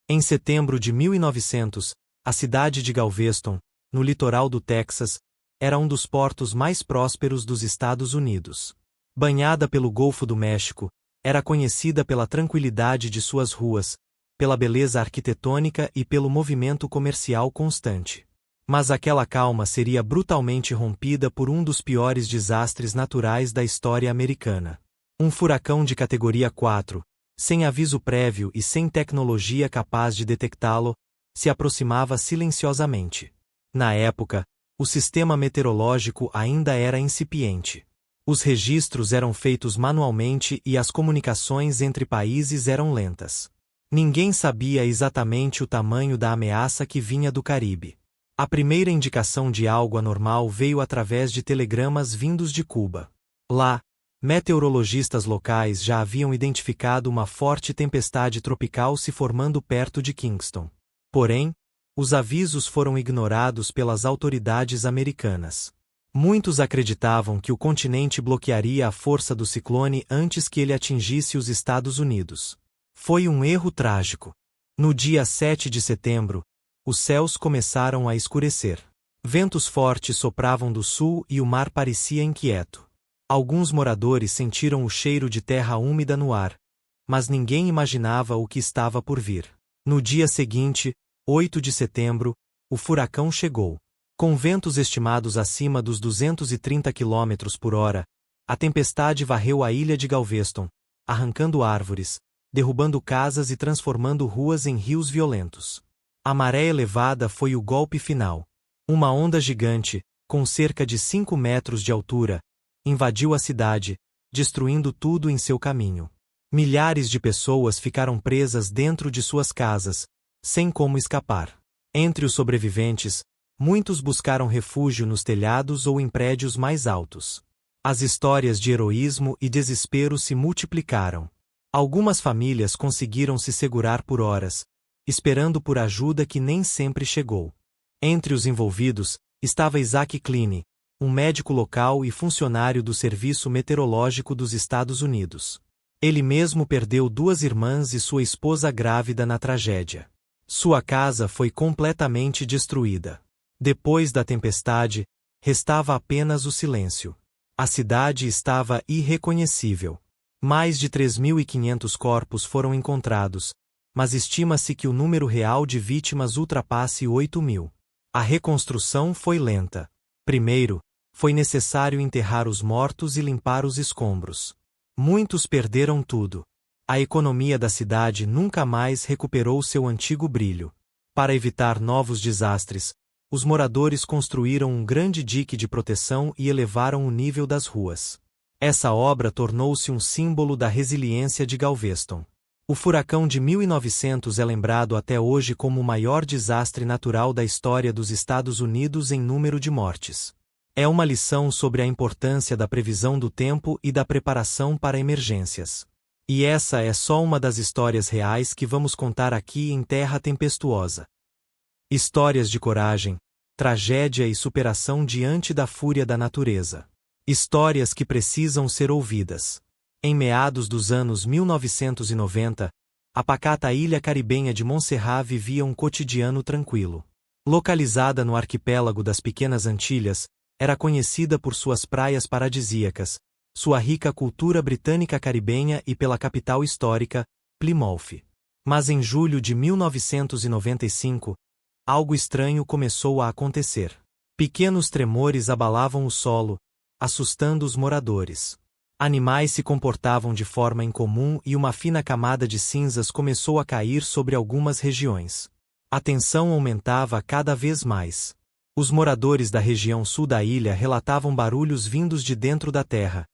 Em setembro de 1900, a cidade de Galveston, no litoral do Texas, era um dos portos mais prósperos dos Estados Unidos. Banhada pelo Golfo do México, era conhecida pela tranquilidade de suas ruas, pela beleza arquitetônica e pelo movimento comercial constante. Mas aquela calma seria brutalmente rompida por um dos piores desastres naturais da história americana. Um furacão de categoria 4, sem aviso prévio e sem tecnologia capaz de detectá-lo, se aproximava silenciosamente. Na época, o sistema meteorológico ainda era incipiente. Os registros eram feitos manualmente e as comunicações entre países eram lentas. Ninguém sabia exatamente o tamanho da ameaça que vinha do Caribe. A primeira indicação de algo anormal veio através de telegramas vindos de Cuba. Lá, meteorologistas locais já haviam identificado uma forte tempestade tropical se formando perto de Kingston. Porém, os avisos foram ignorados pelas autoridades americanas. Muitos acreditavam que o continente bloquearia a força do ciclone antes que ele atingisse os Estados Unidos. Foi um erro trágico. No dia 7 de setembro, os céus começaram a escurecer. Ventos fortes sopravam do sul e o mar parecia inquieto. Alguns moradores sentiram o cheiro de terra úmida no ar, mas ninguém imaginava o que estava por vir. No dia seguinte, 8 de setembro, o furacão chegou. Com ventos estimados acima dos 230 km por hora, a tempestade varreu a ilha de Galveston, arrancando árvores, derrubando casas e transformando ruas em rios violentos. A maré elevada foi o golpe final. Uma onda gigante, com cerca de 5 metros de altura, invadiu a cidade, destruindo tudo em seu caminho. Milhares de pessoas ficaram presas dentro de suas casas, sem como escapar. Entre os sobreviventes, muitos buscaram refúgio nos telhados ou em prédios mais altos. As histórias de heroísmo e desespero se multiplicaram. Algumas famílias conseguiram se segurar por horas, esperando por ajuda que nem sempre chegou. Entre os envolvidos, estava Isaac Kleene, um médico local e funcionário do Serviço Meteorológico dos Estados Unidos. Ele mesmo perdeu 2 irmãs e sua esposa grávida na tragédia. Sua casa foi completamente destruída. Depois da tempestade, restava apenas o silêncio. A cidade estava irreconhecível. Mais de 3.500 corpos foram encontrados, mas estima-se que o número real de vítimas ultrapasse 8.000. A reconstrução foi lenta. Primeiro, foi necessário enterrar os mortos e limpar os escombros. Muitos perderam tudo. A economia da cidade nunca mais recuperou seu antigo brilho. Para evitar novos desastres, os moradores construíram um grande dique de proteção e elevaram o nível das ruas. Essa obra tornou-se um símbolo da resiliência de Galveston. O furacão de 1900 é lembrado até hoje como o maior desastre natural da história dos Estados Unidos em número de mortes. É uma lição sobre a importância da previsão do tempo e da preparação para emergências. E essa é só uma das histórias reais que vamos contar aqui em Terra Tempestuosa. Histórias de coragem, tragédia e superação diante da fúria da natureza. Histórias que precisam ser ouvidas. Em meados dos anos 1990, a pacata ilha caribenha de Montserrat vivia um cotidiano tranquilo. Localizada no arquipélago das Pequenas Antilhas, era conhecida por suas praias paradisíacas, sua rica cultura britânica caribenha e pela capital histórica, Plymouth. Mas em julho de 1995, algo estranho começou a acontecer. Pequenos tremores abalavam o solo, assustando os moradores. Animais se comportavam de forma incomum e uma fina camada de cinzas começou a cair sobre algumas regiões. A tensão aumentava cada vez mais. Os moradores da região sul da ilha relatavam barulhos vindos de dentro da terra,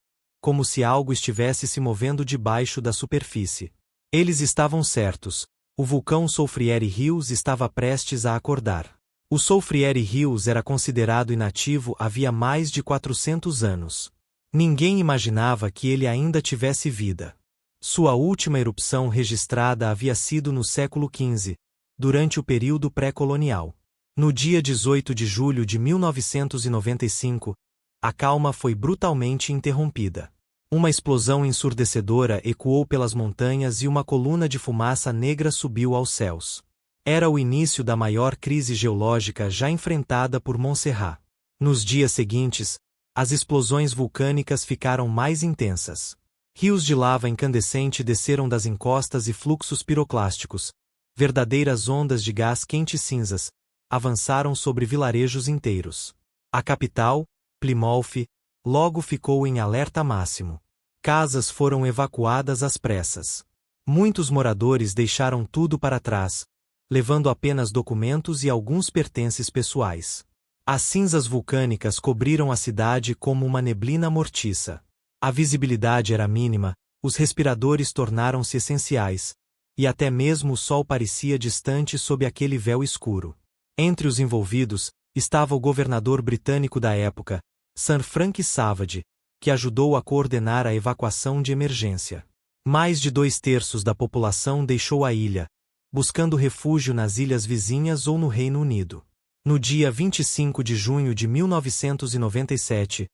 como se algo estivesse se movendo debaixo da superfície. Eles estavam certos. O vulcão Soufriere Hills estava prestes a acordar. O Soufriere Hills era considerado inativo havia mais de 400 anos. Ninguém imaginava que ele ainda tivesse vida. Sua última erupção registrada havia sido no século XV, durante o período pré-colonial. No dia 18 de julho de 1995, a calma foi brutalmente interrompida. Uma explosão ensurdecedora ecoou pelas montanhas e uma coluna de fumaça negra subiu aos céus. Era o início da maior crise geológica já enfrentada por Montserrat. Nos dias seguintes, as explosões vulcânicas ficaram mais intensas. Rios de lava incandescente desceram das encostas e fluxos piroclásticos, verdadeiras ondas de gás quente e cinzas, avançaram sobre vilarejos inteiros. A capital, Plymouth, logo ficou em alerta máximo. Casas foram evacuadas às pressas. Muitos moradores deixaram tudo para trás, levando apenas documentos e alguns pertences pessoais. As cinzas vulcânicas cobriram a cidade como uma neblina mortiça. A visibilidade era mínima, os respiradores tornaram-se essenciais, e até mesmo o sol parecia distante sob aquele véu escuro. Entre os envolvidos, estava o governador britânico da época, Sir Frank Savage, que ajudou a coordenar a evacuação de emergência. Mais de 2/3 da população deixou a ilha, buscando refúgio nas ilhas vizinhas ou no Reino Unido. No dia 25 de junho de 1997,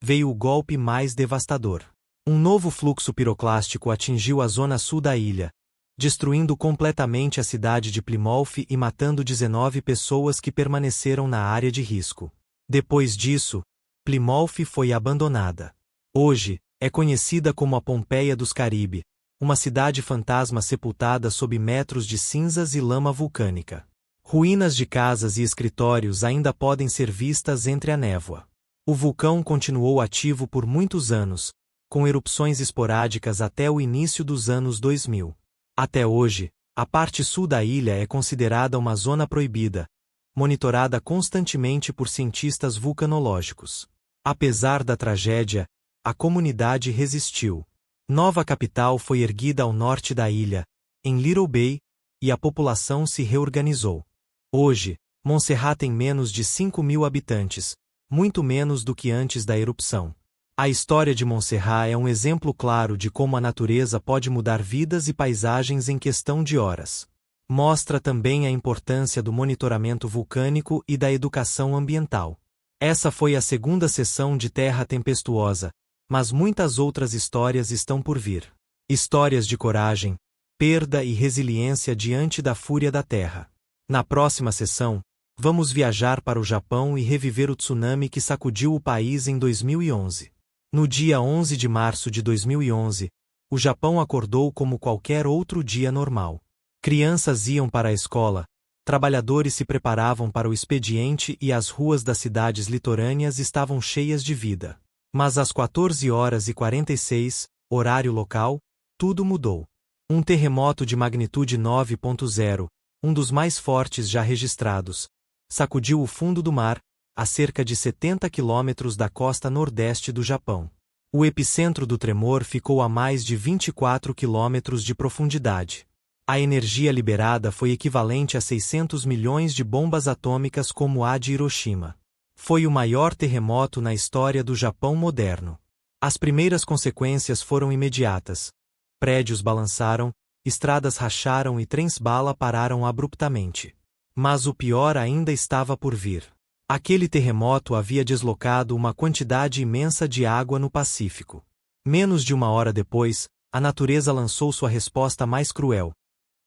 veio o golpe mais devastador. Um novo fluxo piroclástico atingiu a zona sul da ilha, destruindo completamente a cidade de Plymouth e matando 19 pessoas que permaneceram na área de risco. Depois disso, Plymouth foi abandonada. Hoje, é conhecida como a Pompeia dos Caribe, uma cidade fantasma sepultada sob metros de cinzas e lama vulcânica. Ruínas de casas e escritórios ainda podem ser vistas entre a névoa. O vulcão continuou ativo por muitos anos, com erupções esporádicas até o início dos anos 2000. Até hoje, a parte sul da ilha é considerada uma zona proibida, monitorada constantemente por cientistas vulcanológicos. Apesar da tragédia, a comunidade resistiu. Nova capital foi erguida ao norte da ilha, em Little Bay, e a população se reorganizou. Hoje, Montserrat tem menos de 5.000 habitantes, muito menos do que antes da erupção. A história de Montserrat é um exemplo claro de como a natureza pode mudar vidas e paisagens em questão de horas. Mostra também a importância do monitoramento vulcânico e da educação ambiental. Essa foi a segunda sessão de Terra Tempestuosa, mas muitas outras histórias estão por vir. Histórias de coragem, perda e resiliência diante da fúria da Terra. Na próxima sessão, vamos viajar para o Japão e reviver o tsunami que sacudiu o país em 2011. No dia 11 de março de 2011, o Japão acordou como qualquer outro dia normal. Crianças iam para a escola, trabalhadores se preparavam para o expediente e as ruas das cidades litorâneas estavam cheias de vida. Mas às 14h46, horário local, tudo mudou. Um terremoto de magnitude 9.0, um dos mais fortes já registrados, sacudiu o fundo do mar, a cerca de 70 quilômetros da costa nordeste do Japão. O epicentro do tremor ficou a mais de 24 quilômetros de profundidade. A energia liberada foi equivalente a 600 milhões de bombas atômicas como a de Hiroshima. Foi o maior terremoto na história do Japão moderno. As primeiras consequências foram imediatas. Prédios balançaram, estradas racharam e trens-bala pararam abruptamente. Mas o pior ainda estava por vir. Aquele terremoto havia deslocado uma quantidade imensa de água no Pacífico. Menos de uma hora depois, a natureza lançou sua resposta mais cruel.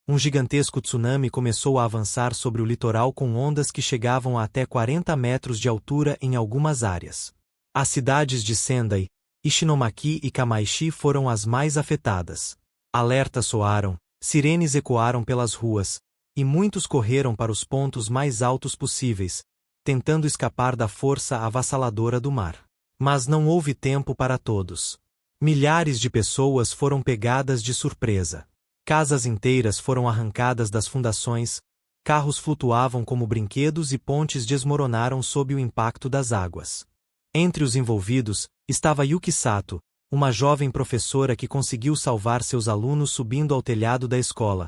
Um gigantesco tsunami começou a avançar sobre o litoral com ondas que chegavam a até 40 metros de altura em algumas áreas. As cidades de Sendai, Ishinomaki e Kamaishi foram as mais afetadas. Alertas soaram, sirenes ecoaram pelas ruas, e muitos correram para os pontos mais altos possíveis, tentando escapar da força avassaladora do mar. Mas não houve tempo para todos. Milhares de pessoas foram pegadas de surpresa. Casas inteiras foram arrancadas das fundações, carros flutuavam como brinquedos e pontes desmoronaram sob o impacto das águas. Entre os envolvidos, estava Yuki Sato, uma jovem professora que conseguiu salvar seus alunos subindo ao telhado da escola,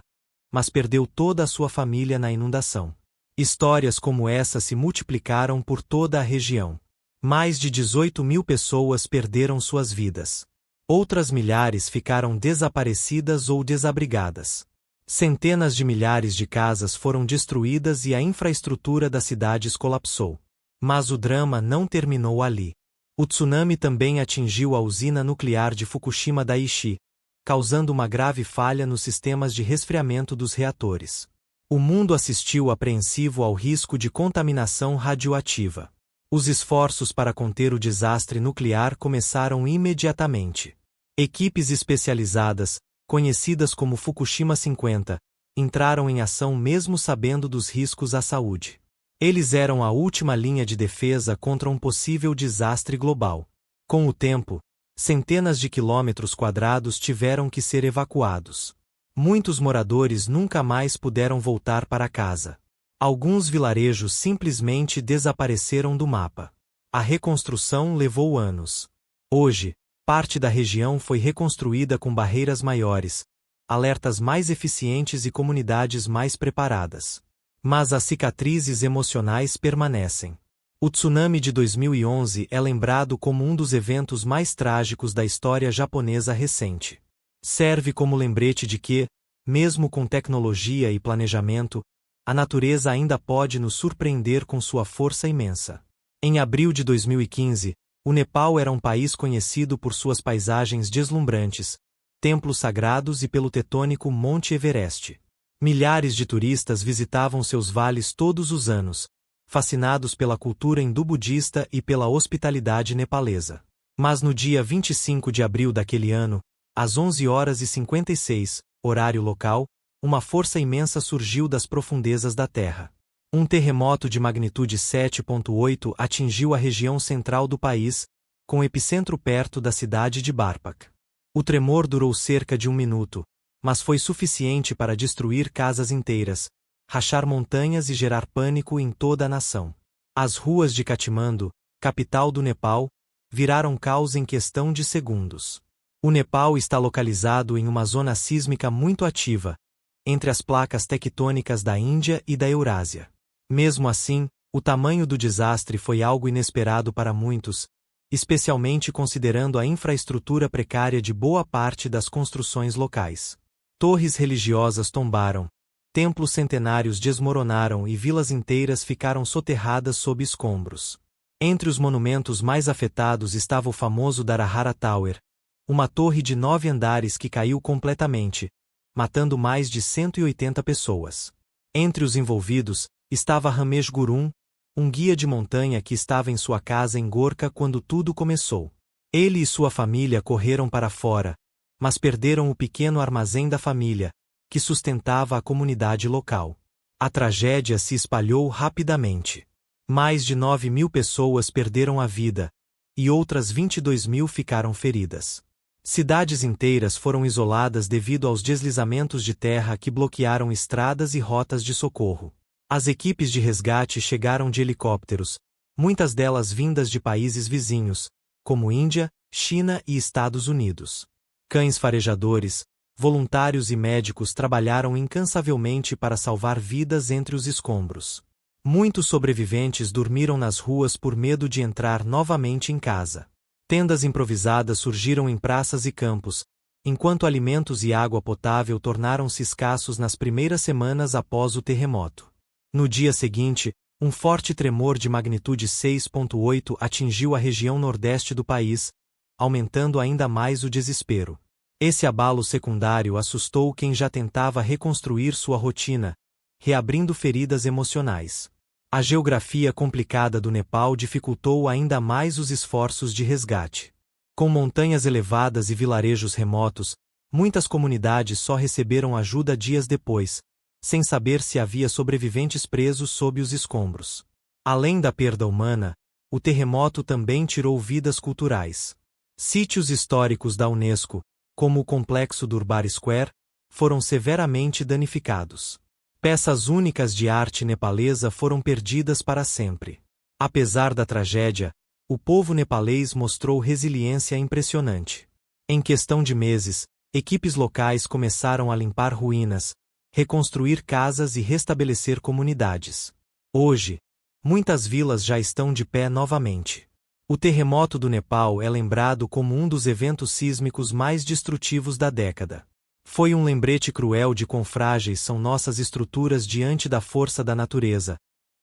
mas perdeu toda a sua família na inundação. Histórias como essa se multiplicaram por toda a região. Mais de 18.000 pessoas perderam suas vidas. Outras milhares ficaram desaparecidas ou desabrigadas. Centenas de milhares de casas foram destruídas e a infraestrutura das cidades colapsou. Mas o drama não terminou ali. O tsunami também atingiu a usina nuclear de Fukushima Daiichi, causando uma grave falha nos sistemas de resfriamento dos reatores. O mundo assistiu apreensivo ao risco de contaminação radioativa. Os esforços para conter o desastre nuclear começaram imediatamente. Equipes especializadas, conhecidas como Fukushima 50, entraram em ação mesmo sabendo dos riscos à saúde. Eles eram a última linha de defesa contra um possível desastre global. Com o tempo, centenas de quilômetros quadrados tiveram que ser evacuados. Muitos moradores nunca mais puderam voltar para casa. Alguns vilarejos simplesmente desapareceram do mapa. A reconstrução levou anos. Hoje, parte da região foi reconstruída com barreiras maiores, alertas mais eficientes e comunidades mais preparadas. Mas as cicatrizes emocionais permanecem. O tsunami de 2011 é lembrado como um dos eventos mais trágicos da história japonesa recente. Serve como lembrete de que, mesmo com tecnologia e planejamento, a natureza ainda pode nos surpreender com sua força imensa. Em abril de 2015, o Nepal era um país conhecido por suas paisagens deslumbrantes, templos sagrados e pelo tetônico Monte Everest. Milhares de turistas visitavam seus vales todos os anos, fascinados pela cultura hindu-budista e pela hospitalidade nepalesa. Mas no dia 25 de abril daquele ano, às 11h56, horário local, uma força imensa surgiu das profundezas da Terra. Um terremoto de magnitude 7.8 atingiu a região central do país, com epicentro perto da cidade de Barpak. O tremor durou cerca de 1 minuto, mas foi suficiente para destruir casas inteiras, rachar montanhas e gerar pânico em toda a nação. As ruas de Katmandu, capital do Nepal, viraram caos em questão de segundos. O Nepal está localizado em uma zona sísmica muito ativa, entre as placas tectônicas da Índia e da Eurásia. Mesmo assim, o tamanho do desastre foi algo inesperado para muitos, especialmente considerando a infraestrutura precária de boa parte das construções locais. Torres religiosas tombaram, templos centenários desmoronaram e vilas inteiras ficaram soterradas sob escombros. Entre os monumentos mais afetados estava o famoso Darahara Tower, uma torre de 9 andares que caiu completamente, matando mais de 180 pessoas. Entre os envolvidos, estava Ramesh Gurung, um guia de montanha que estava em sua casa em Gorkha quando tudo começou. Ele e sua família correram para fora, mas perderam o pequeno armazém da família, que sustentava a comunidade local. A tragédia se espalhou rapidamente. Mais de 9.000 pessoas perderam a vida, e outras 22.000 ficaram feridas. Cidades inteiras foram isoladas devido aos deslizamentos de terra que bloquearam estradas e rotas de socorro. As equipes de resgate chegaram de helicópteros, muitas delas vindas de países vizinhos, como Índia, China e Estados Unidos. Cães farejadores, voluntários e médicos trabalharam incansavelmente para salvar vidas entre os escombros. Muitos sobreviventes dormiram nas ruas por medo de entrar novamente em casa. Tendas improvisadas surgiram em praças e campos, enquanto alimentos e água potável tornaram-se escassos nas primeiras semanas após o terremoto. No dia seguinte, um forte tremor de magnitude 6.8 atingiu a região nordeste do país, aumentando ainda mais o desespero. Esse abalo secundário assustou quem já tentava reconstruir sua rotina, reabrindo feridas emocionais. A geografia complicada do Nepal dificultou ainda mais os esforços de resgate. Com montanhas elevadas e vilarejos remotos, muitas comunidades só receberam ajuda dias depois, sem saber se havia sobreviventes presos sob os escombros. Além da perda humana, o terremoto também tirou vidas culturais. Sítios históricos da Unesco, como o complexo Durbar Square, foram severamente danificados. Peças únicas de arte nepalesa foram perdidas para sempre. Apesar da tragédia, o povo nepalês mostrou resiliência impressionante. Em questão de meses, equipes locais começaram a limpar ruínas, reconstruir casas e restabelecer comunidades. Hoje, muitas vilas já estão de pé novamente. O terremoto do Nepal é lembrado como um dos eventos sísmicos mais destrutivos da década. Foi um lembrete cruel de quão frágeis são nossas estruturas diante da força da natureza,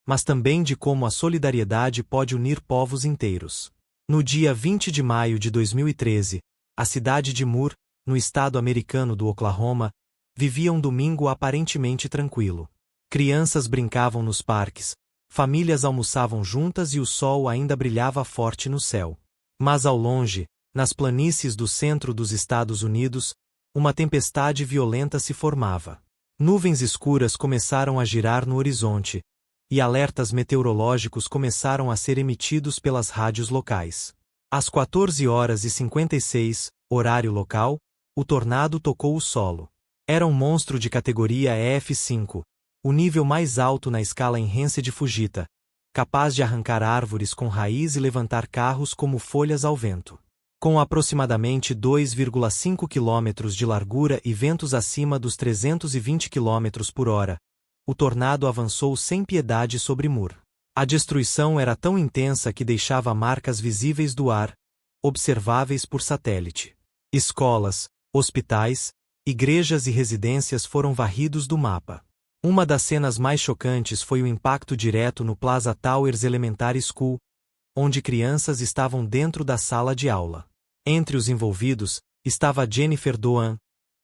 mas também de como a solidariedade pode unir povos inteiros. No dia 20 de maio de 2013, a cidade de Moore, no estado americano do Oklahoma, vivia um domingo aparentemente tranquilo. Crianças brincavam nos parques, famílias almoçavam juntas e o sol ainda brilhava forte no céu. Mas ao longe, nas planícies do centro dos Estados Unidos, uma tempestade violenta se formava. Nuvens escuras começaram a girar no horizonte, e alertas meteorológicos começaram a ser emitidos pelas rádios locais. Às 14h56, horário local, o tornado tocou o solo. Era um monstro de categoria EF5, o nível mais alto na escala Enhanced de Fujita, capaz de arrancar árvores com raiz e levantar carros como folhas ao vento. Com aproximadamente 2,5 km de largura e ventos acima dos 320 km por hora, o tornado avançou sem piedade sobre Moore. A destruição era tão intensa que deixava marcas visíveis do ar, observáveis por satélite. Escolas, hospitais, igrejas e residências foram varridos do mapa. Uma das cenas mais chocantes foi o impacto direto no Plaza Towers Elementary School, onde crianças estavam dentro da sala de aula. Entre os envolvidos, estava Jennifer Doan,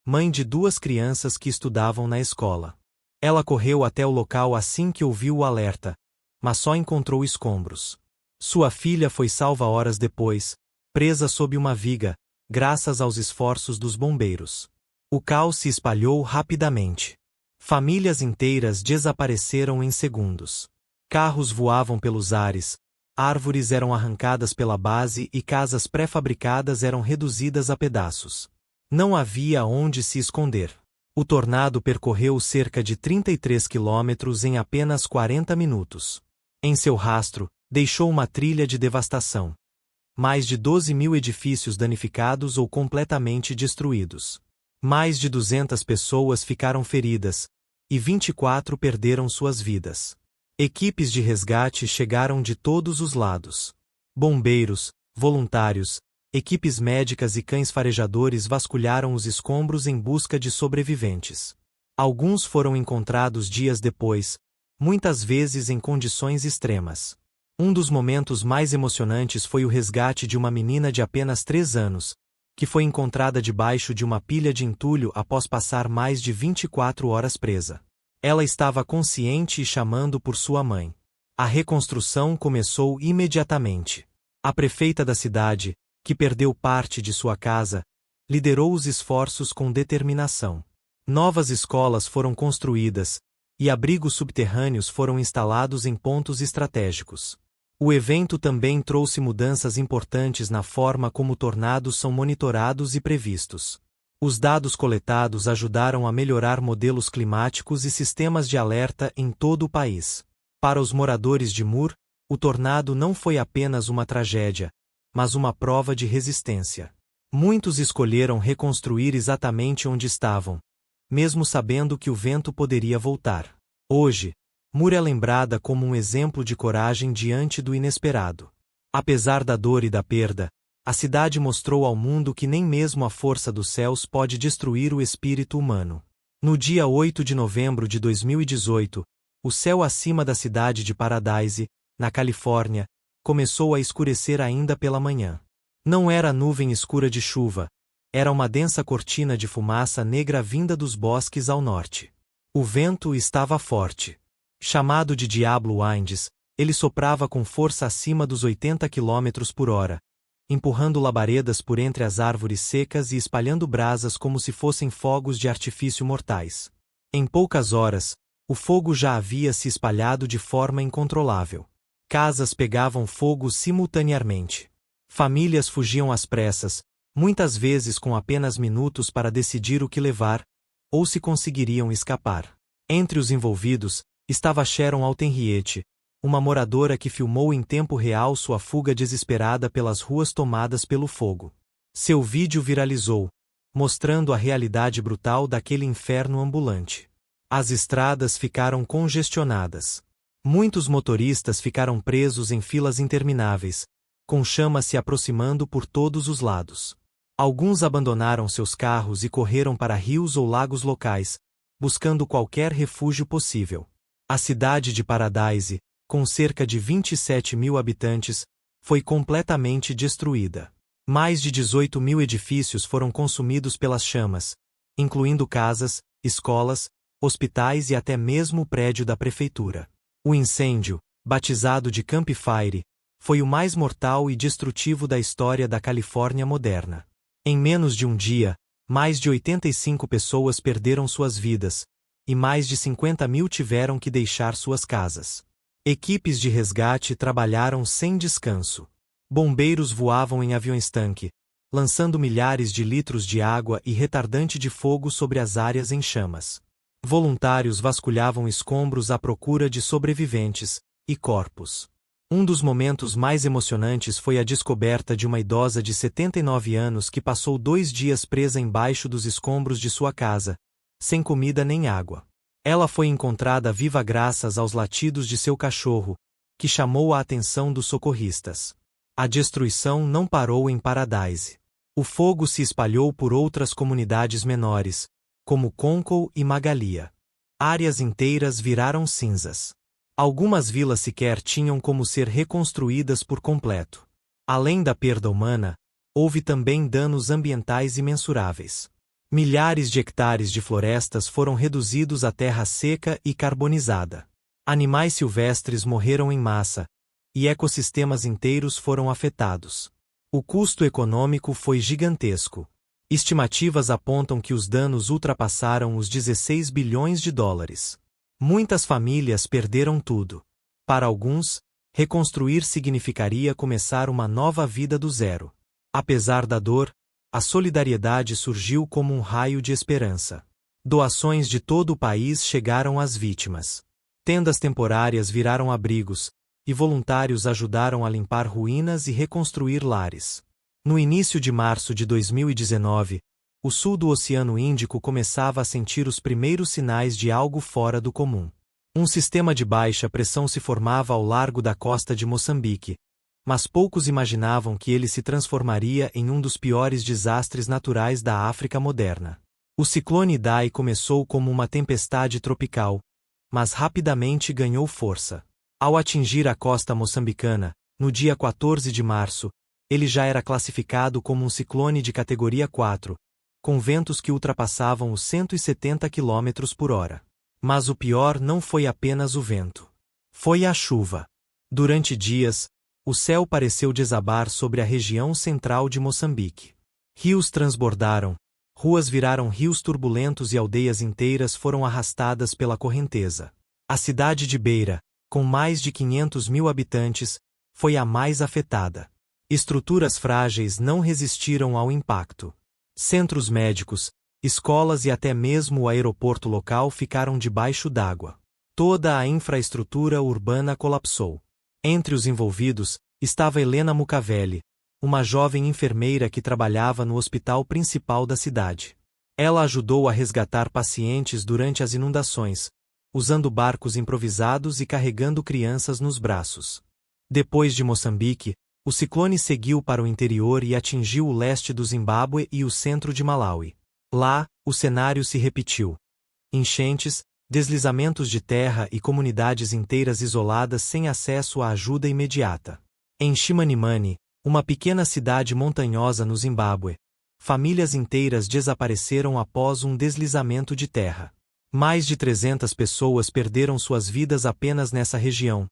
mãe de 2 crianças que estudavam na escola. Ela correu até o local assim que ouviu o alerta, mas só encontrou escombros. Sua filha foi salva horas depois, presa sob uma viga, graças aos esforços dos bombeiros. O caos se espalhou rapidamente. Famílias inteiras desapareceram em segundos. Carros voavam pelos ares, árvores eram arrancadas pela base e casas pré-fabricadas eram reduzidas a pedaços. Não havia onde se esconder. O tornado percorreu cerca de 33 quilômetros em apenas 40 minutos. Em seu rastro, deixou uma trilha de devastação. Mais de 12.000 edifícios danificados ou completamente destruídos. Mais de 200 pessoas ficaram feridas, e 24 perderam suas vidas. Equipes de resgate chegaram de todos os lados. Bombeiros, voluntários, equipes médicas e cães farejadores vasculharam os escombros em busca de sobreviventes. Alguns foram encontrados dias depois, muitas vezes em condições extremas. Um dos momentos mais emocionantes foi o resgate de uma menina de apenas 3 anos, que foi encontrada debaixo de uma pilha de entulho após passar mais de 24 horas presa. Ela estava consciente e chamando por sua mãe. A reconstrução começou imediatamente. A prefeita da cidade, que perdeu parte de sua casa, liderou os esforços com determinação. Novas escolas foram construídas, e abrigos subterrâneos foram instalados em pontos estratégicos. O evento também trouxe mudanças importantes na forma como tornados são monitorados e previstos. Os dados coletados ajudaram a melhorar modelos climáticos e sistemas de alerta em todo o país. Para os moradores de Moore, o tornado não foi apenas uma tragédia, mas uma prova de resistência. Muitos escolheram reconstruir exatamente onde estavam, mesmo sabendo que o vento poderia voltar. Hoje, Moore é lembrada como um exemplo de coragem diante do inesperado. Apesar da dor e da perda, a cidade mostrou ao mundo que nem mesmo a força dos céus pode destruir o espírito humano. No dia 8 de novembro de 2018, o céu acima da cidade de Paradise, na Califórnia, começou a escurecer ainda pela manhã. Não era nuvem escura de chuva, era uma densa cortina de fumaça negra vinda dos bosques ao norte. O vento estava forte. Chamado de Diablo Winds, ele soprava com força acima dos 80 km por hora, empurrando labaredas por entre as árvores secas e espalhando brasas como se fossem fogos de artifício mortais. Em poucas horas, o fogo já havia se espalhado de forma incontrolável. Casas pegavam fogo simultaneamente. Famílias fugiam às pressas, muitas vezes com apenas minutos para decidir o que levar, ou se conseguiriam escapar. Entre os envolvidos, estava Sharon Altenriete, uma moradora que filmou em tempo real sua fuga desesperada pelas ruas tomadas pelo fogo. Seu vídeo viralizou, mostrando a realidade brutal daquele inferno ambulante. As estradas ficaram congestionadas. Muitos motoristas ficaram presos em filas intermináveis, com chamas se aproximando por todos os lados. Alguns abandonaram seus carros e correram para rios ou lagos locais, buscando qualquer refúgio possível. A cidade de Paradise, com cerca de 27.000 habitantes, foi completamente destruída. Mais de 18 mil edifícios foram consumidos pelas chamas, incluindo casas, escolas, hospitais e até mesmo o prédio da prefeitura. O incêndio, batizado de Camp Fire, foi o mais mortal e destrutivo da história da Califórnia moderna. Em menos de um dia, mais de 85 pessoas perderam suas vidas, e mais de 50 mil tiveram que deixar suas casas. Equipes de resgate trabalharam sem descanso. Bombeiros voavam em aviões-tanque, lançando milhares de litros de água e retardante de fogo sobre as áreas em chamas. Voluntários vasculhavam escombros à procura de sobreviventes e corpos. Um dos momentos mais emocionantes foi a descoberta de uma idosa de 79 anos que passou 2 dias presa embaixo dos escombros de sua casa, sem comida nem água. Ela foi encontrada viva graças aos latidos de seu cachorro, que chamou a atenção dos socorristas. A destruição não parou em Paradise. O fogo se espalhou por outras comunidades menores, como Concow e Magalia. Áreas inteiras viraram cinzas. Algumas vilas sequer tinham como ser reconstruídas por completo. Além da perda humana, houve também danos ambientais imensuráveis. Milhares de hectares de florestas foram reduzidos a terra seca e carbonizada. Animais silvestres morreram em massa, e ecossistemas inteiros foram afetados. O custo econômico foi gigantesco. Estimativas apontam que os danos ultrapassaram os 16 bilhões de dólares. Muitas famílias perderam tudo. Para alguns, reconstruir significaria começar uma nova vida do zero. Apesar da dor, a solidariedade surgiu como um raio de esperança. Doações de todo o país chegaram às vítimas. Tendas temporárias viraram abrigos, e voluntários ajudaram a limpar ruínas e reconstruir lares. No início de março de 2019, o sul do Oceano Índico começava a sentir os primeiros sinais de algo fora do comum. Um sistema de baixa pressão se formava ao largo da costa de Moçambique, mas poucos imaginavam que ele se transformaria em um dos piores desastres naturais da África moderna. O ciclone Idai começou como uma tempestade tropical, mas rapidamente ganhou força. Ao atingir a costa moçambicana, no dia 14 de março, ele já era classificado como um ciclone de categoria 4, com ventos que ultrapassavam os 170 km por hora. Mas o pior não foi apenas o vento. Foi a chuva. Durante dias, o céu pareceu desabar sobre a região central de Moçambique. Rios transbordaram, ruas viraram rios turbulentos e aldeias inteiras foram arrastadas pela correnteza. A cidade de Beira, com mais de 500 mil habitantes, foi a mais afetada. Estruturas frágeis não resistiram ao impacto. Centros médicos, escolas e até mesmo o aeroporto local ficaram debaixo d'água. Toda a infraestrutura urbana colapsou. Entre os envolvidos, estava Helena Mucavelli, uma jovem enfermeira que trabalhava no hospital principal da cidade. Ela ajudou a resgatar pacientes durante as inundações, usando barcos improvisados e carregando crianças nos braços. Depois de Moçambique, o ciclone seguiu para o interior e atingiu o leste do Zimbábue e o centro de Malawi. Lá, o cenário se repetiu. Enchentes, deslizamentos de terra e comunidades inteiras isoladas sem acesso à ajuda imediata. Em Chimanimani, uma pequena cidade montanhosa no Zimbábue, famílias inteiras desapareceram após um deslizamento de terra. Mais de 300 pessoas perderam suas vidas apenas nessa região,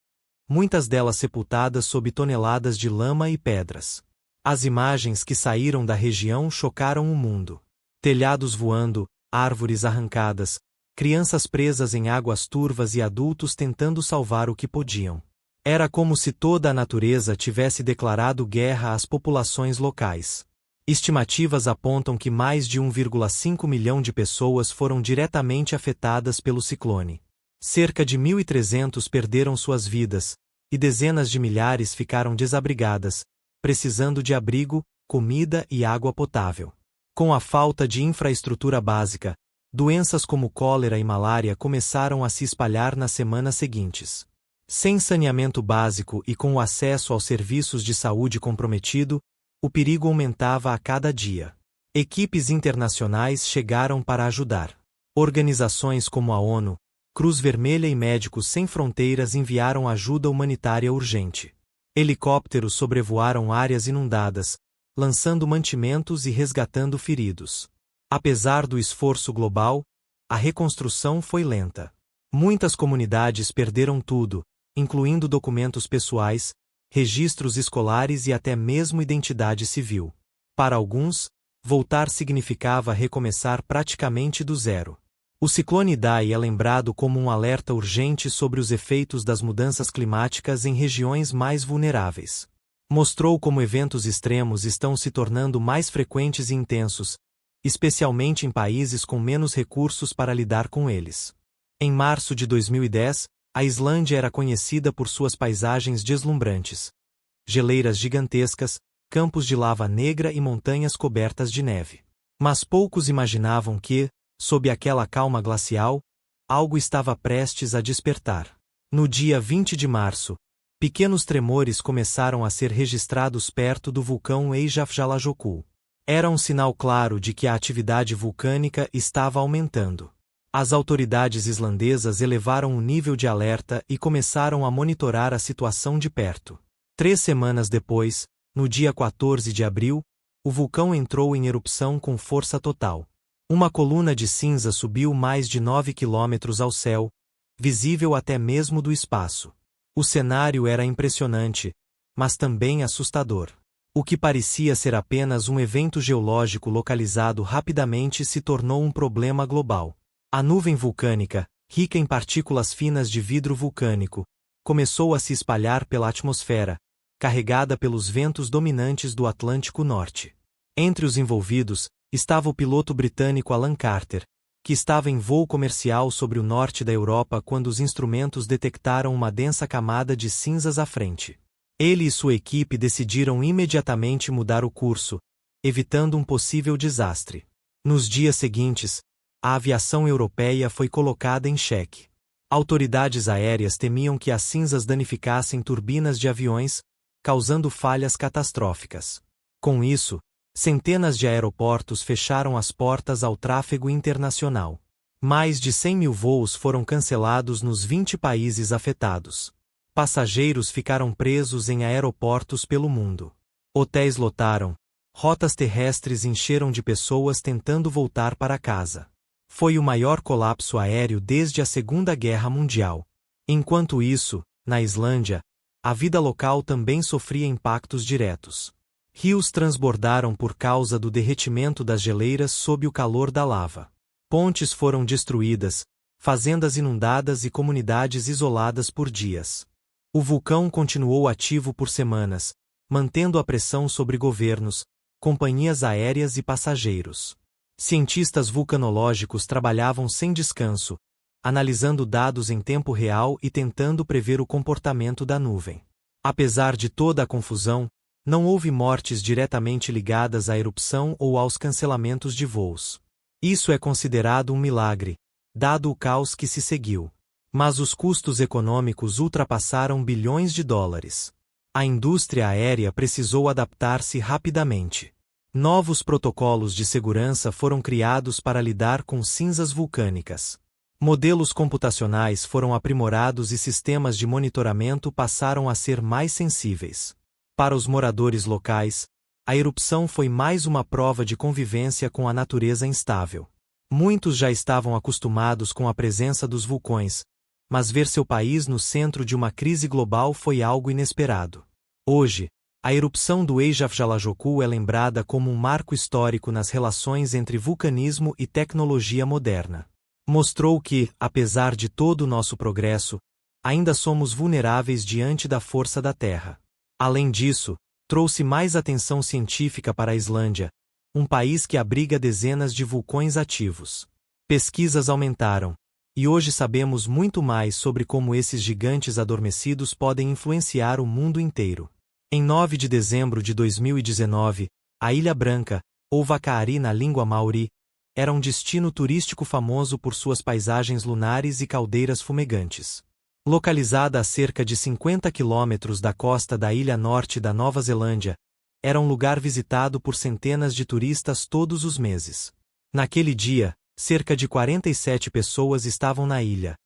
muitas delas sepultadas sob toneladas de lama e pedras. As imagens que saíram da região chocaram o mundo. Telhados voando, árvores arrancadas, crianças presas em águas turvas e adultos tentando salvar o que podiam. Era como se toda a natureza tivesse declarado guerra às populações locais. Estimativas apontam que mais de 1,5 milhão de pessoas foram diretamente afetadas pelo ciclone. Cerca de 1.300 perderam suas vidas, e dezenas de milhares ficaram desabrigadas, precisando de abrigo, comida e água potável. Com a falta de infraestrutura básica, doenças como cólera e malária começaram a se espalhar nas semanas seguintes. Sem saneamento básico e com o acesso aos serviços de saúde comprometido, o perigo aumentava a cada dia. Equipes internacionais chegaram para ajudar. Organizações como a ONU, Cruz Vermelha e Médicos Sem Fronteiras enviaram ajuda humanitária urgente. Helicópteros sobrevoaram áreas inundadas, lançando mantimentos e resgatando feridos. Apesar do esforço global, a reconstrução foi lenta. Muitas comunidades perderam tudo, incluindo documentos pessoais, registros escolares e até mesmo identidade civil. Para alguns, voltar significava recomeçar praticamente do zero. O ciclone Idai é lembrado como um alerta urgente sobre os efeitos das mudanças climáticas em regiões mais vulneráveis. Mostrou como eventos extremos estão se tornando mais frequentes e intensos, especialmente em países com menos recursos para lidar com eles. Em março de 2010, a Islândia era conhecida por suas paisagens deslumbrantes. Geleiras gigantescas, campos de lava negra e montanhas cobertas de neve. Mas poucos imaginavam que, sob aquela calma glacial, algo estava prestes a despertar. No dia 20 de março, pequenos tremores começaram a ser registrados perto do vulcão Eyjafjallajökull. Era um sinal claro de que a atividade vulcânica estava aumentando. As autoridades islandesas elevaram o nível de alerta e começaram a monitorar a situação de perto. 3 semanas depois, no dia 14 de abril, o vulcão entrou em erupção com força total. Uma coluna de cinza subiu mais de 9 quilômetros ao céu, visível até mesmo do espaço. O cenário era impressionante, mas também assustador. O que parecia ser apenas um evento geológico localizado rapidamente se tornou um problema global. A nuvem vulcânica, rica em partículas finas de vidro vulcânico, começou a se espalhar pela atmosfera, carregada pelos ventos dominantes do Atlântico Norte. Entre os envolvidos, estava o piloto britânico Alan Carter, que estava em voo comercial sobre o norte da Europa quando os instrumentos detectaram uma densa camada de cinzas à frente. Ele e sua equipe decidiram imediatamente mudar o curso, evitando um possível desastre. Nos dias seguintes, a aviação europeia foi colocada em xeque. Autoridades aéreas temiam que as cinzas danificassem turbinas de aviões, causando falhas catastróficas. Com isso, centenas de aeroportos fecharam as portas ao tráfego internacional. Mais de 100.000 voos foram cancelados nos 20 países afetados. Passageiros ficaram presos em aeroportos pelo mundo. Hotéis lotaram, rotas terrestres encheram de pessoas tentando voltar para casa. Foi o maior colapso aéreo desde a Segunda Guerra Mundial. Enquanto isso, na Islândia, a vida local também sofria impactos diretos. Rios transbordaram por causa do derretimento das geleiras sob o calor da lava. Pontes foram destruídas, fazendas inundadas e comunidades isoladas por dias. O vulcão continuou ativo por semanas, mantendo a pressão sobre governos, companhias aéreas e passageiros. Cientistas vulcanológicos trabalhavam sem descanso, analisando dados em tempo real e tentando prever o comportamento da nuvem. Apesar de toda a confusão, não houve mortes diretamente ligadas à erupção ou aos cancelamentos de voos. Isso é considerado um milagre, dado o caos que se seguiu. Mas os custos econômicos ultrapassaram bilhões de dólares. A indústria aérea precisou adaptar-se rapidamente. Novos protocolos de segurança foram criados para lidar com cinzas vulcânicas. Modelos computacionais foram aprimorados e sistemas de monitoramento passaram a ser mais sensíveis. Para os moradores locais, a erupção foi mais uma prova de convivência com a natureza instável. Muitos já estavam acostumados com a presença dos vulcões, mas ver seu país no centro de uma crise global foi algo inesperado. Hoje, a erupção do Eyjafjallajökull é lembrada como um marco histórico nas relações entre vulcanismo e tecnologia moderna. Mostrou que, apesar de todo o nosso progresso, ainda somos vulneráveis diante da força da Terra. Além disso, trouxe mais atenção científica para a Islândia, um país que abriga dezenas de vulcões ativos. Pesquisas aumentaram, e hoje sabemos muito mais sobre como esses gigantes adormecidos podem influenciar o mundo inteiro. Em 9 de dezembro de 2019, a Ilha Branca, ou Vacaari na língua maori, era um destino turístico famoso por suas paisagens lunares e caldeiras fumegantes. Localizada a cerca de 50 quilômetros da costa da ilha norte da Nova Zelândia, era um lugar visitado por centenas de turistas todos os meses. Naquele dia, cerca de 47 pessoas estavam na ilha.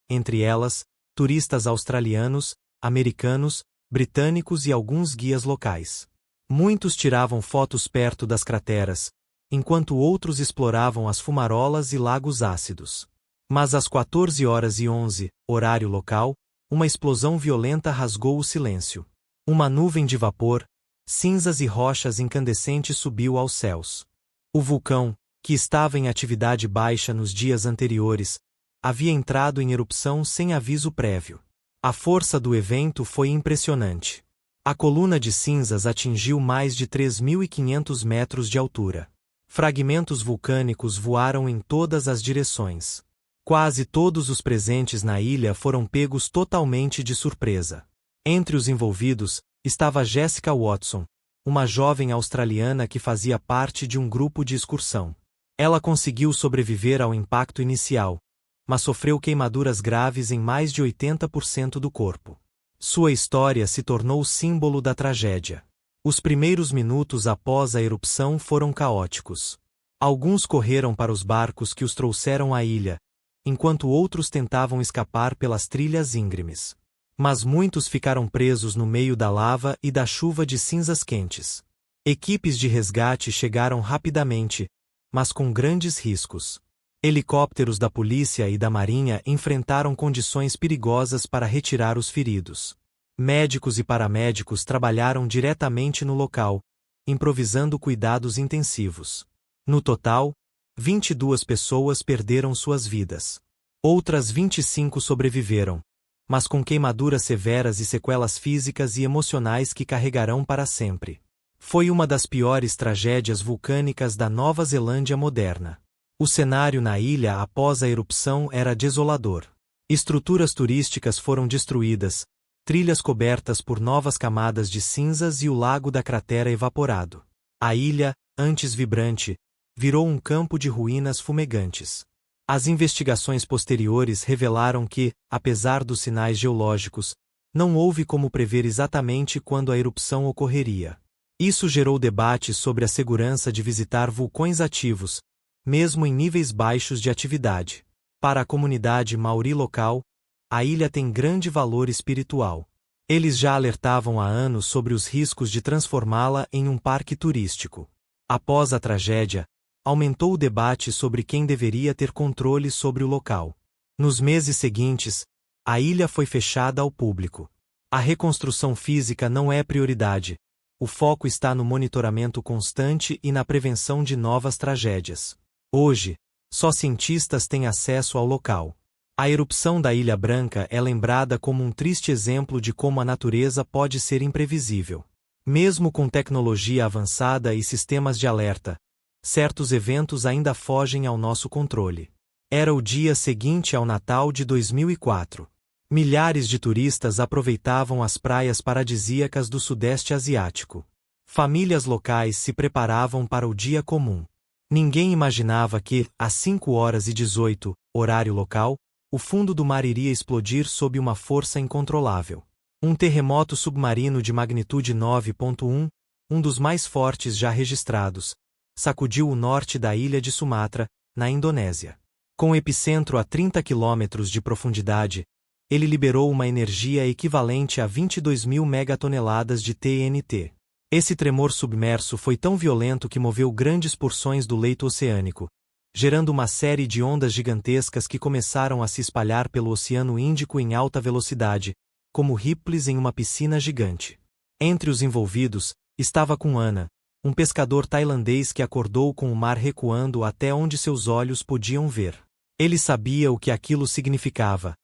Entre elas, turistas australianos, americanos, britânicos e alguns guias locais. Muitos tiravam fotos perto das crateras, enquanto outros exploravam as fumarolas e lagos ácidos. Mas às 14h11, horário local, uma explosão violenta rasgou o silêncio. Uma nuvem de vapor, cinzas e rochas incandescentes subiu aos céus. O vulcão, que estava em atividade baixa nos dias anteriores, havia entrado em erupção sem aviso prévio. A força do evento foi impressionante. A coluna de cinzas atingiu mais de 3.500 metros de altura. Fragmentos vulcânicos voaram em todas as direções. Quase todos os presentes na ilha foram pegos totalmente de surpresa. Entre os envolvidos, estava Jessica Watson, uma jovem australiana que fazia parte de um grupo de excursão. Ela conseguiu sobreviver ao impacto inicial, mas sofreu queimaduras graves em mais de 80% do corpo. Sua história se tornou símbolo da tragédia. Os primeiros minutos após a erupção foram caóticos. Alguns correram para os barcos que os trouxeram à ilha, enquanto outros tentavam escapar pelas trilhas íngremes. Mas muitos ficaram presos no meio da lava e da chuva de cinzas quentes. Equipes de resgate chegaram rapidamente, mas com grandes riscos. Helicópteros da polícia e da marinha enfrentaram condições perigosas para retirar os feridos. Médicos e paramédicos trabalharam diretamente no local, improvisando cuidados intensivos. No total, 22 pessoas perderam suas vidas. Outras 25 sobreviveram, mas com queimaduras severas e sequelas físicas e emocionais que carregarão para sempre. Foi uma das piores tragédias vulcânicas da Nova Zelândia moderna. O cenário na ilha após a erupção era desolador. Estruturas turísticas foram destruídas, trilhas cobertas por novas camadas de cinzas e o lago da cratera evaporado. A ilha, antes vibrante, virou um campo de ruínas fumegantes. As investigações posteriores revelaram que, apesar dos sinais geológicos, não houve como prever exatamente quando a erupção ocorreria. Isso gerou debates sobre a segurança de visitar vulcões ativos, mesmo em níveis baixos de atividade. Para a comunidade maori local, a ilha tem grande valor espiritual. Eles já alertavam há anos sobre os riscos de transformá-la em um parque turístico. Após a tragédia, aumentou o debate sobre quem deveria ter controle sobre o local. Nos meses seguintes, a ilha foi fechada ao público. A reconstrução física não é prioridade. O foco está no monitoramento constante e na prevenção de novas tragédias. Hoje, só cientistas têm acesso ao local. A erupção da Ilha Branca é lembrada como um triste exemplo de como a natureza pode ser imprevisível. Mesmo com tecnologia avançada e sistemas de alerta, certos eventos ainda fogem ao nosso controle. Era o dia seguinte ao Natal de 2004. Milhares de turistas aproveitavam as praias paradisíacas do Sudeste Asiático. Famílias locais se preparavam para o dia comum. Ninguém imaginava que, às 5h18, horário local, o fundo do mar iria explodir sob uma força incontrolável. Um terremoto submarino de magnitude 9.1, um dos mais fortes já registrados, sacudiu o norte da ilha de Sumatra, na Indonésia. Com epicentro a 30 quilômetros de profundidade, ele liberou uma energia equivalente a 22.000 megatoneladas de TNT. Esse tremor submerso foi tão violento que moveu grandes porções do leito oceânico, gerando uma série de ondas gigantescas que começaram a se espalhar pelo Oceano Índico em alta velocidade, como ripples em uma piscina gigante. Entre os envolvidos, estava Kun, um pescador tailandês que acordou com o mar recuando até onde seus olhos podiam ver. Ele sabia o que aquilo significava.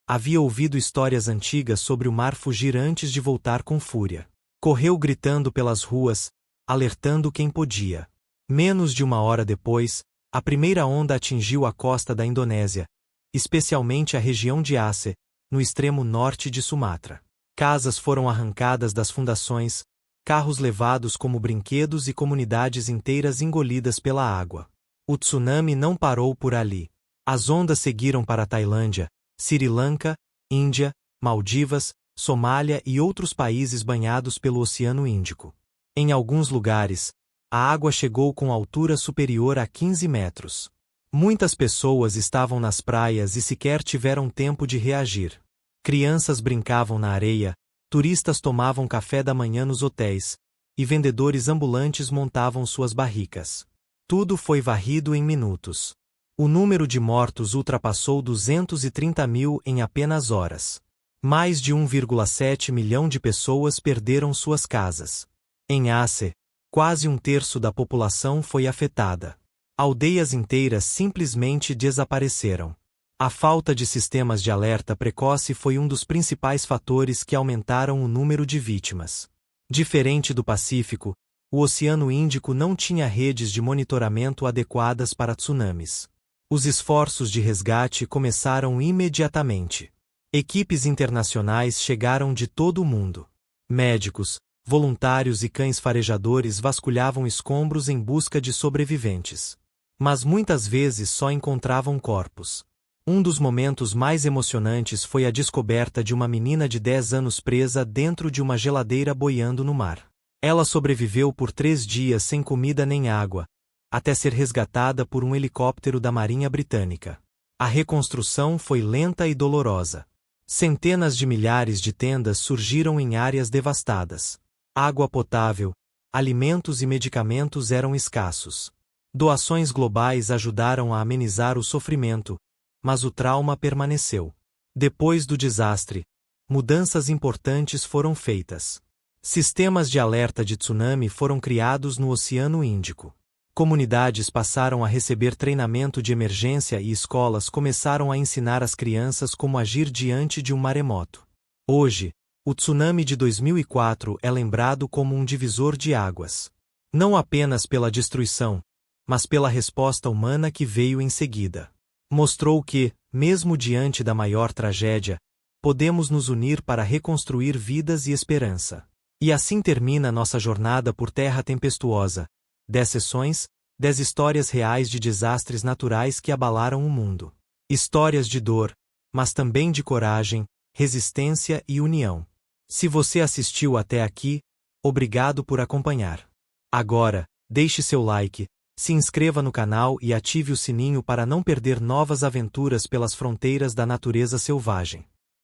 Havia ouvido histórias antigas sobre o mar fugir antes de voltar com fúria. Correu gritando pelas ruas, alertando quem podia. Menos de uma hora depois, a primeira onda atingiu a costa da Indonésia, especialmente a região de Aceh, no extremo norte de Sumatra. Casas foram arrancadas das fundações, carros levados como brinquedos e comunidades inteiras engolidas pela água. O tsunami não parou por ali. As ondas seguiram para a Tailândia, Sri Lanka, Índia, Maldivas, Somália e outros países banhados pelo Oceano Índico. Em alguns lugares, a água chegou com altura superior a 15 metros. Muitas pessoas estavam nas praias e sequer tiveram tempo de reagir. Crianças brincavam na areia, turistas tomavam café da manhã nos hotéis, e vendedores ambulantes montavam suas barricas. Tudo foi varrido em minutos. O número de mortos ultrapassou 230 mil em apenas horas. Mais de 1,7 milhão de pessoas perderam suas casas. Em Aceh, quase um terço da população foi afetada. Aldeias inteiras simplesmente desapareceram. A falta de sistemas de alerta precoce foi um dos principais fatores que aumentaram o número de vítimas. Diferente do Pacífico, o Oceano Índico não tinha redes de monitoramento adequadas para tsunamis. Os esforços de resgate começaram imediatamente. Equipes internacionais chegaram de todo o mundo. Médicos, voluntários e cães farejadores vasculhavam escombros em busca de sobreviventes. Mas muitas vezes só encontravam corpos. Um dos momentos mais emocionantes foi a descoberta de uma menina de 10 anos presa dentro de uma geladeira boiando no mar. Ela sobreviveu por 3 dias sem comida nem água, até ser resgatada por um helicóptero da Marinha Britânica. A reconstrução foi lenta e dolorosa. Centenas de milhares de tendas surgiram em áreas devastadas. Água potável, alimentos e medicamentos eram escassos. Doações globais ajudaram a amenizar o sofrimento, mas o trauma permaneceu. Depois do desastre, mudanças importantes foram feitas. Sistemas de alerta de tsunami foram criados no Oceano Índico. Comunidades passaram a receber treinamento de emergência e escolas começaram a ensinar as crianças como agir diante de um maremoto. Hoje, o tsunami de 2004 é lembrado como um divisor de águas. Não apenas pela destruição, mas pela resposta humana que veio em seguida. Mostrou que, mesmo diante da maior tragédia, podemos nos unir para reconstruir vidas e esperança. E assim termina nossa jornada por terra tempestuosa. 10 sessões, 10 histórias reais de desastres naturais que abalaram o mundo. Histórias de dor, mas também de coragem, resistência e união. Se você assistiu até aqui, obrigado por acompanhar. Agora, deixe seu like, se inscreva no canal e ative o sininho para não perder novas aventuras pelas fronteiras da natureza selvagem.